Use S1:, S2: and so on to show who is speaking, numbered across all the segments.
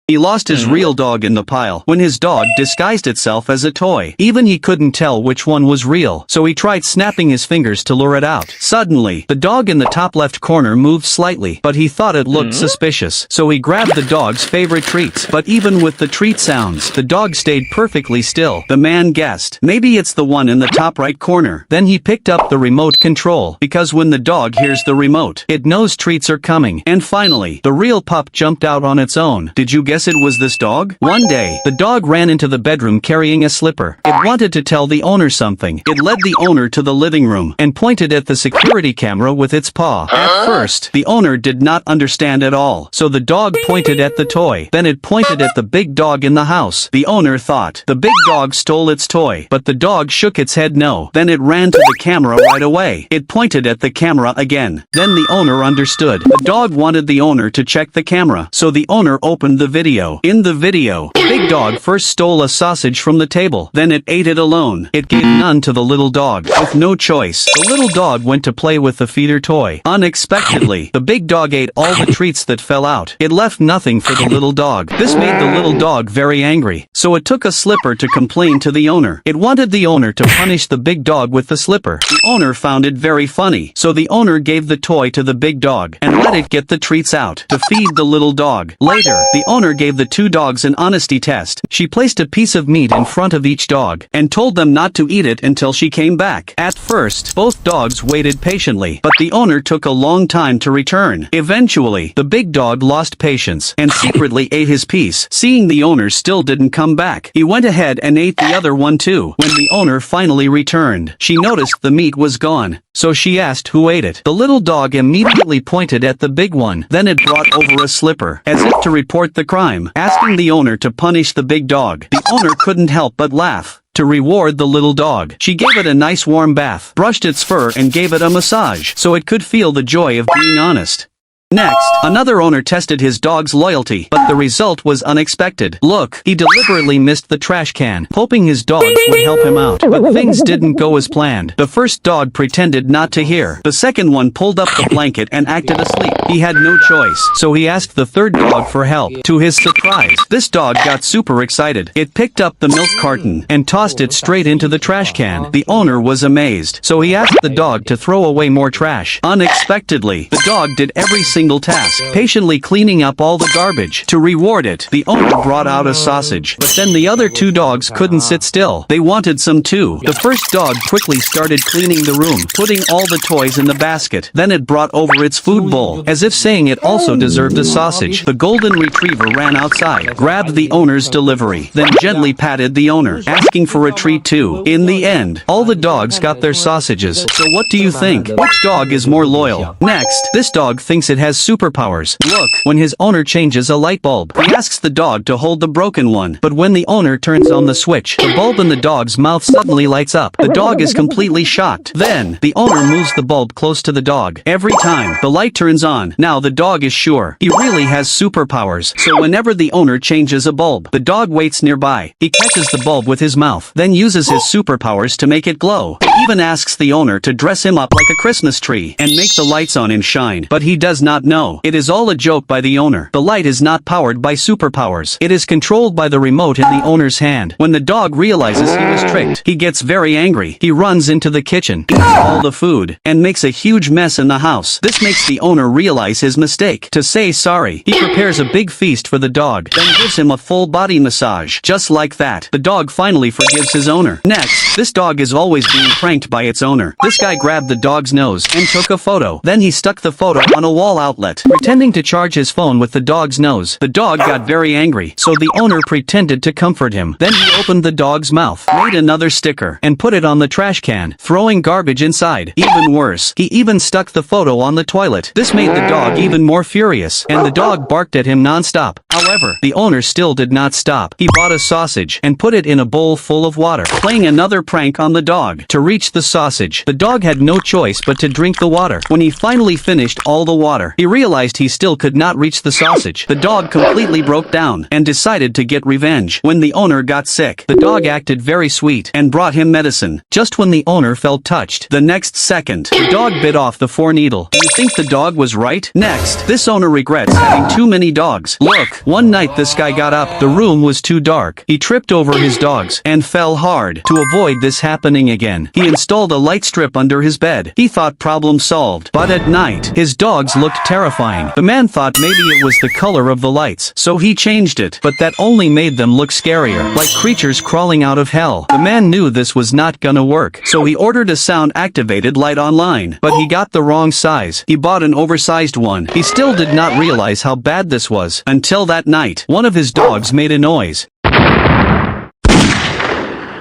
S1: He lost his real dog in the pile when his dog disguised itself as a toy. Even he couldn't tell which one was real, so he tried snapping his fingers to lure it out. Suddenly, the dog in the top left corner moved slightly, but he thought it looked suspicious, so he grabbed the dog's favorite treats. But even with the treat sounds, the dog stayed perfectly still. The man guessed, maybe it's the one in the top right corner. Then he picked up the remote control, because when the dog hears the remote, it knows treats are coming. And finally, the real pup jumped out on its own. Did you guess it was this dog? One day, the dog ran into the bedroom carrying a slipper. It wanted to tell the owner something. It led the owner to the living room and pointed at the security camera with its paw. At first, the owner did not understand at all, so the dog pointed at the toy. Then it pointed at the big dog in the house. The owner thought the big dog stole its toy, but the dog shook its head no. Then it ran to the camera right away. It pointed at the camera again. Then the owner understood. The dog wanted the owner to check the camera, so the owner opened the video. In the video, the big dog first stole a sausage from the table. Then it ate it alone. It gave none to the little dog. With no choice, the little dog went to play with the feeder toy. Unexpectedly, the big dog ate all the treats that fell out. It left nothing for the little dog. This made the little dog very angry, so it took a slipper to complain to the owner. It wanted the owner to punish the big dog with the slipper. The owner found it very funny, so the owner gave the toy to the big dog and let it get the treats out to feed the little dog. Later, the owner gave the two dogs an honesty test. She placed a piece of meat in front of each dog and told them not to eat it until she came back. At first, both dogs waited patiently, but the owner took a long time to return. Eventually, the big dog lost patience and secretly ate his piece. Seeing the owner still didn't come back, he went ahead and ate the other one too. When the owner finally returned, she noticed the meat was gone, so she asked who ate it. The little dog immediately pointed at the big one. Then it brought over a slipper, as if to report the crime, asking the owner to punish the big dog. The owner couldn't help but laugh. To reward the little dog, she gave it a nice warm bath, brushed its fur and gave it a massage, so it could feel the joy of being honest. Next, another owner tested his dog's loyalty, but the result was unexpected. Look, he deliberately missed the trash can, hoping his dogs would help him out. But things didn't go as planned. The first dog pretended not to hear. The second one pulled up the blanket and acted asleep. He had no choice, so he asked the third dog for help. To his surprise, this dog got super excited. It picked up the milk carton and tossed it straight into the trash can. The owner was amazed, so he asked the dog to throw away more trash. Unexpectedly, the dog did every single task, patiently cleaning up all the garbage. To reward it, the owner brought out a sausage. But then the other two dogs couldn't sit still. They wanted some too. The first dog quickly started cleaning the room, putting all the toys in the basket. Then it brought over its food bowl, as if saying it also deserved a sausage. The golden retriever ran outside, grabbed the owner's delivery, then gently patted the owner, asking for a treat too. In the end, all the dogs got their sausages. So what do you think? Which dog is more loyal? Next, this dog thinks it has superpowers. Look, when his owner changes a light bulb, he asks the dog to hold the broken one. But when the owner turns on the switch, the bulb in the dog's mouth suddenly lights up. The dog is completely shocked. Then, the owner moves the bulb close to the dog. Every time, the light turns on. Now the dog is sure he really has superpowers. So whenever the owner changes a bulb, the dog waits nearby. He catches the bulb with his mouth, then uses his superpowers to make it glow. He even asks the owner to dress him up like a Christmas tree and make the lights on him shine. But he does not know. It is all a joke by the owner. The light is not powered by superpowers. It is controlled by the remote in the owner's hand. When the dog realizes he was tricked, he gets very angry. He runs into the kitchen, eats all the food, and makes a huge mess in the house. This makes the owner realize his mistake. To say sorry, he prepares a big feast for the dog, then gives him a full body massage. Just like that, the dog finally forgives his owner. Next, this dog is always being pranked by its owner. This guy grabbed the dog's nose and took a photo. Then he stuck the photo on a wall outlet, pretending to charge his phone with the dog's nose. The dog got very angry, so the owner pretended to comfort him. Then he opened the dog's mouth, made another sticker, and put it on the trash can, throwing garbage inside. Even worse, he even stuck the photo on the toilet. This made the dog even more furious, and the dog barked at him non-stop. However, the owner still did not stop. He bought a sausage and put it in a bowl full of water, playing another prank on the dog. To reach the sausage, the dog had no choice but to drink the water. When he finally finished all the water, he realized he still could not reach the sausage. The dog completely broke down and decided to get revenge. When the owner got sick, the dog acted very sweet and brought him medicine. Just when the owner felt touched, the next second, the dog bit off the foreneedle. Do you think the dog was right? Next, this owner regrets having too many dogs. Look, One night this guy got up, the room was too dark. He tripped over his dogs and fell hard. To avoid this happening again, he installed a light strip under his bed. He thought problem solved. But at night, his dogs looked terrifying. The man thought maybe it was the color of the lights, so he changed it. But that only made them look scarier, like creatures crawling out of hell. The man knew this was not gonna work, so he ordered a sound-activated light online. But he got the wrong size. He bought an oversized one. He still did not realize how bad this was, until that night, one of his dogs made a noise.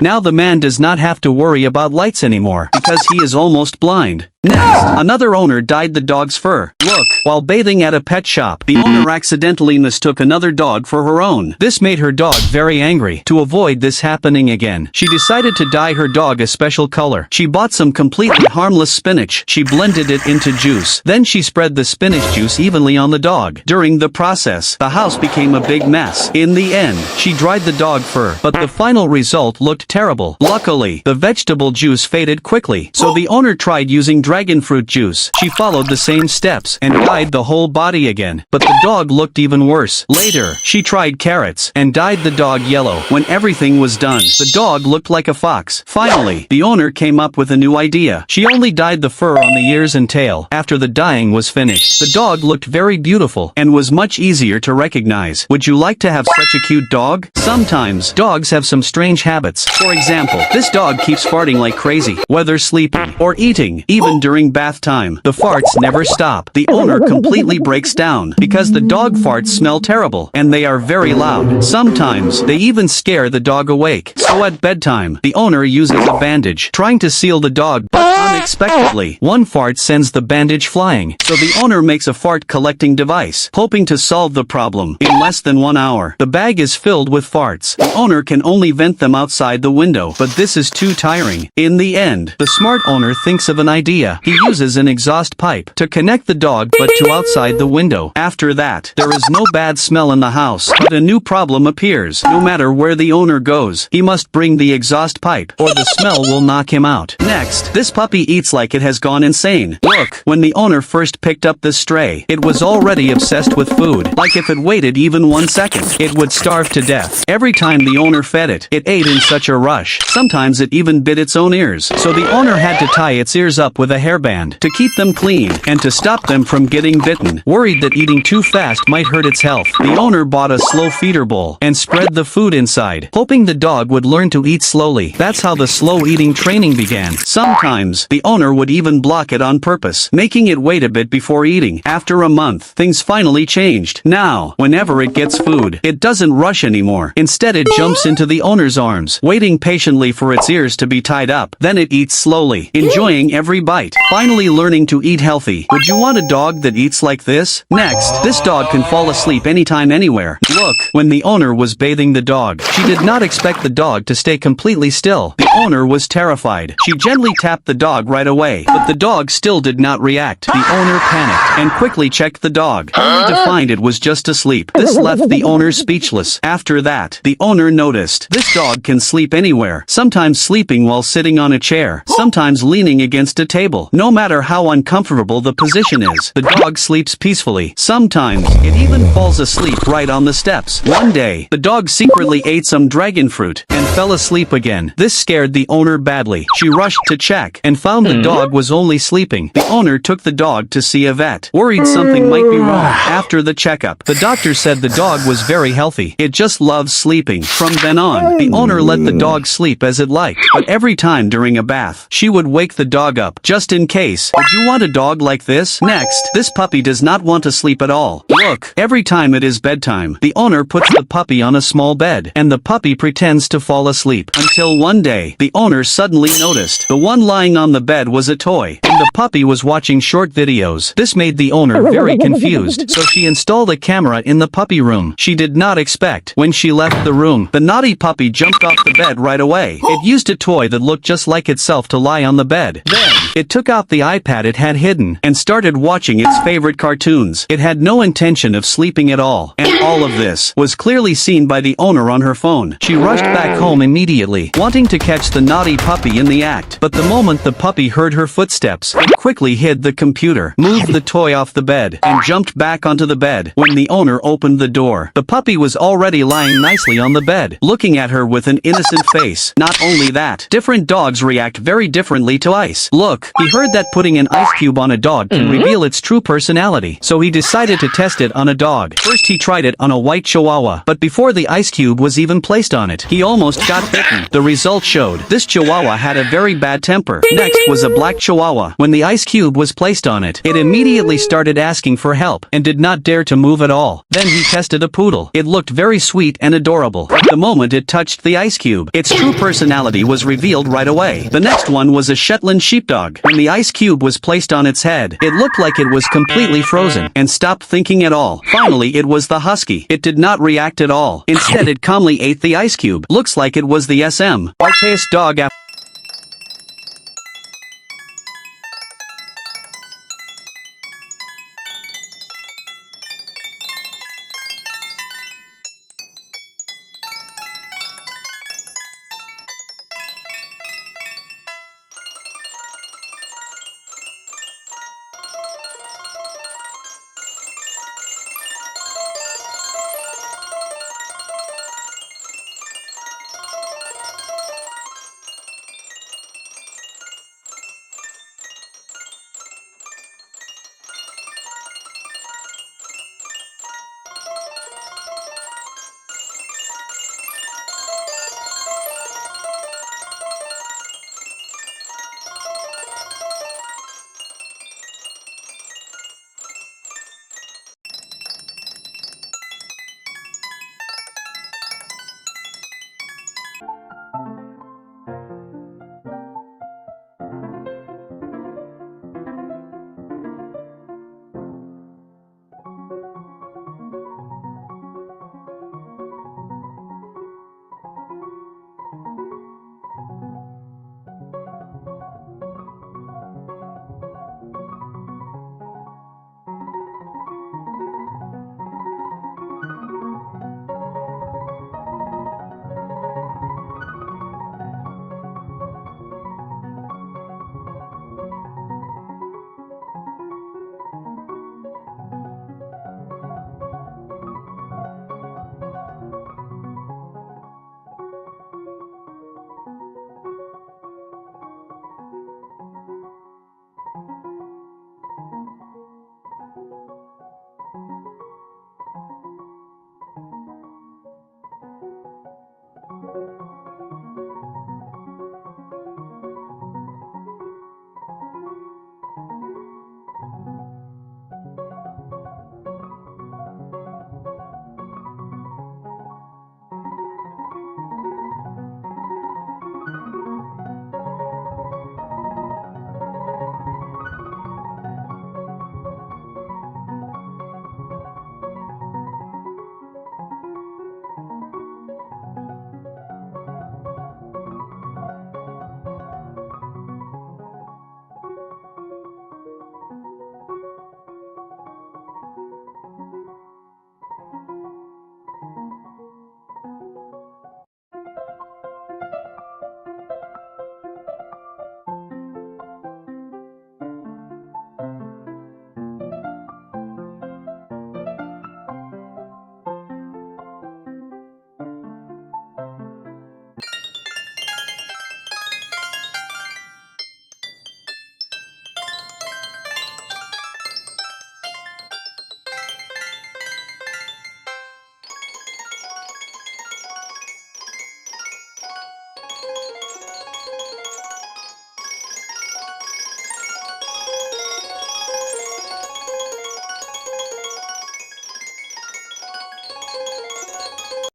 S1: Now the man does not have to worry about lights anymore, because he is almost blind. Next, another owner dyed the dog's fur. Look, while bathing at a pet shop, the owner accidentally mistook another dog for her own. This made her dog very angry. To avoid this happening again, she decided to dye her dog a special color. She bought some completely harmless spinach. She blended it into juice. Then she spread the spinach juice evenly on the dog. During the process, the house became a big mess. In the end, she dried the dog fur, but the final result looked terrible. Luckily, the vegetable juice faded quickly, so the owner tried using dragon fruit juice. She followed the same steps and dyed the whole body again, but the dog looked even worse. Later, she tried carrots and dyed the dog yellow. When everything was done, the dog looked like a fox. Finally, the owner came up with a new idea. She only dyed the fur on the ears and tail. After the dyeing was finished, the dog looked very beautiful and was much easier to recognize. Would you like to have such a cute dog? Sometimes, dogs have some strange habits. For example, this dog keeps farting like crazy, whether sleeping or eating, even during bath time. The farts never stop. The owner completely breaks down because the dog farts smell terrible and they are very loud. Sometimes, they even scare the dog awake. So at bedtime, the owner uses a bandage, trying to seal the dog, but unexpectedly, one fart sends the bandage flying. So the owner makes a fart collecting device, hoping to solve the problem. In less than 1 hour, the bag is filled with farts. The owner can only vent them outside the window, but this is too tiring. In the end, the smart owner thinks of an idea. He uses an exhaust pipe to connect the dog but to outside the window. After that, there is no bad smell in the house, but a new problem appears. No matter where the owner goes, he must bring the exhaust pipe, or the smell will knock him out. Next, this puppy eats like it has gone insane. Look, when the owner first picked up this stray, it was already obsessed with food. Like if it waited even 1 second, it would starve to death. Every time the owner fed it, it ate in such a rush. Sometimes it even bit its own ears. So the owner had to tie its ears up with a hairband to keep them clean and to stop them from getting bitten. Worried that eating too fast might hurt its health, the owner bought a slow feeder bowl and spread the food inside, hoping the dog would learn to eat slowly. That's how the slow eating training began. Sometimes, the owner would even block it on purpose, making it wait a bit before eating. After a month, things finally changed. Now, whenever it gets food, it doesn't rush anymore. Instead, it jumps into the owner's arms, waiting patiently for its ears to be tied up. Then it eats slowly, enjoying every bite, finally learning to eat healthy. Would you want a dog that eats like this? Next, this dog can fall asleep anytime anywhere. Look, when the owner was bathing the dog, she did not expect the dog to stay completely still. The owner was terrified. She gently tapped the dog right away, but the dog still did not react. The owner panicked and quickly checked the dog, only to find it was just asleep. This left the owner speechless. After that, the owner noticed this dog can sleep anywhere, sometimes sleeping while sitting on a chair, sometimes leaning against a table. No matter how uncomfortable the position is, the dog sleeps peacefully. Sometimes, it even falls asleep right on the steps. One day, the dog secretly ate some dragon fruit and fell asleep again. This scared the owner badly. She rushed to check and found the dog was only sleeping. The owner took the dog to see a vet, worried something might be wrong. After the checkup, the doctor said the dog was very healthy. It just loves sleeping. From then on, the owner let the dog sleep as it liked, but every time during a bath, she would wake the dog up, just in case. Would you want a dog like this? Next, this puppy does not want to sleep at all. Look, every time it is bedtime, the owner puts the puppy on a small bed, and the puppy pretends to fall asleep. Until one day, the owner suddenly noticed the one lying on the bed was a toy, and the puppy was watching short videos. This made the owner very confused, so she installed a camera in the puppy room. She did not expect, when she left the room, the naughty puppy jumped off the bed right away. It used a toy that looked just like itself to lie on the bed. Then, it took out the iPad it had hidden and started watching its favorite cartoons. It had no intention of sleeping at all, and all of this was clearly seen by the owner on her phone. She rushed back home immediately, wanting to catch the naughty puppy in the act. But the moment the puppy heard her footsteps, it quickly quickly hid the computer, moved the toy off the bed, and jumped back onto the bed. When the owner opened the door, the puppy was already lying nicely on the bed, looking at her with an innocent face. Not only that, different dogs react very differently to ice. Look, he heard that putting an ice cube on a dog can reveal its true personality, so he decided to test it on a dog. First he tried it on a white chihuahua, but before the ice cube was even placed on it, he almost got bitten. The results showed this chihuahua had a very bad temper. Next was a black chihuahua. When the ice cube was placed on it, it immediately started asking for help, and did not dare to move at all. Then he tested a poodle. It looked very sweet and adorable. The moment it touched the ice cube, its true personality was revealed right away. The next one was a Shetland sheepdog. When the ice cube was placed on its head, it looked like it was completely frozen, and stopped thinking at all. Finally it was the husky. It did not react at all. Instead it calmly ate the ice cube. Looks like it was the SM Arteus dog.